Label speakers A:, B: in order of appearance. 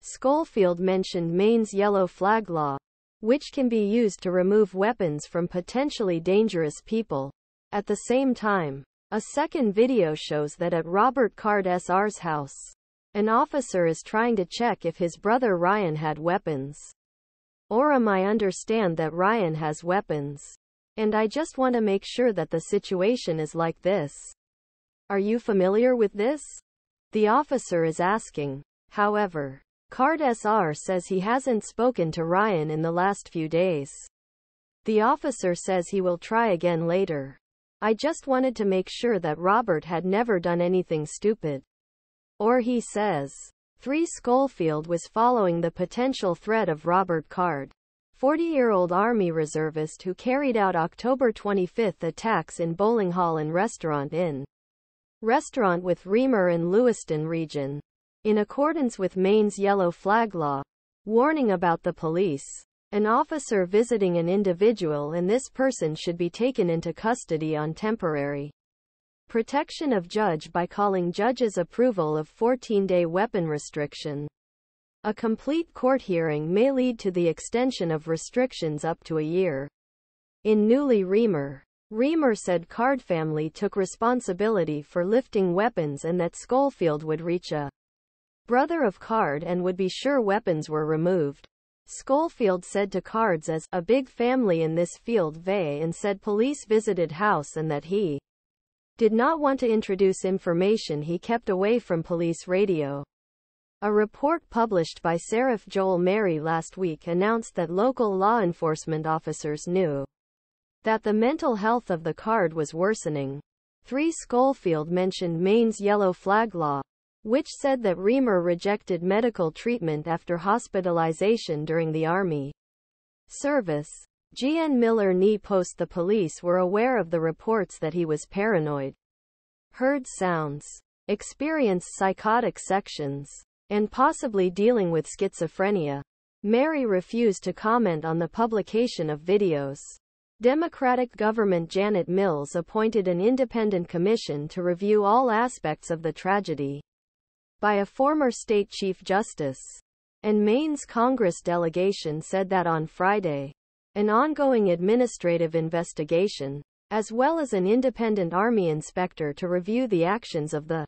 A: Skolfield mentioned Maine's yellow flag law, which can be used to remove weapons from potentially dangerous people. At the same time, a second video shows that at Robert Card Sr's house, an officer is trying to check if his brother Ryan had weapons. Orum I understand that Ryan has weapons. And I just want to make sure that the situation is like this. Are you familiar with this? The officer is asking. However, Card Sr says he hasn't spoken to Ryan in the last few days. The officer says he will try again later. I just wanted to make sure that Robert had never done anything stupid. Or he says. 3 Skolfield was following the potential threat of Robert Card, 40-year-old Army reservist who carried out October 25 attacks in bowling hall and restaurant with Reamer and Lewiston region. In accordance with Maine's yellow flag law, warning about the police, an officer visiting an individual and this person should be taken into custody on temporary protection of judge by calling judge's approval of 14-day weapon restriction. A complete court hearing may lead to the extension of restrictions up to a year. In newly Reamer said Card family took responsibility for lifting weapons and that Skolfield would reach a brother of Card and would be sure weapons were removed. Skolfield said to Card's as a big family in this field vey and said police visited house and that he did not want to introduce information he kept away from police radio. A report published by Şerif Joel Merry last week announced that local law enforcement officers knew that the mental health of the Card was worsening. 3 Skolfield mentioned Maine's yellow flag law, which said that Reamer rejected medical treatment after hospitalization during the Army service.G.N.MillerNYPOST. The police were aware of the reports that he was paranoid, heard sounds, experienced psychotic sections, and possibly dealing with schizophrenia. Merry refused to comment on the publication of videos. Democratic Gov.Janet Mills appointed an independent commission to review all aspects of the tragedy by a former state chief justice. And Maine's Congress delegation said that on Friday, an ongoing administrative investigation, as well as an independent Army inspector to review the actions of the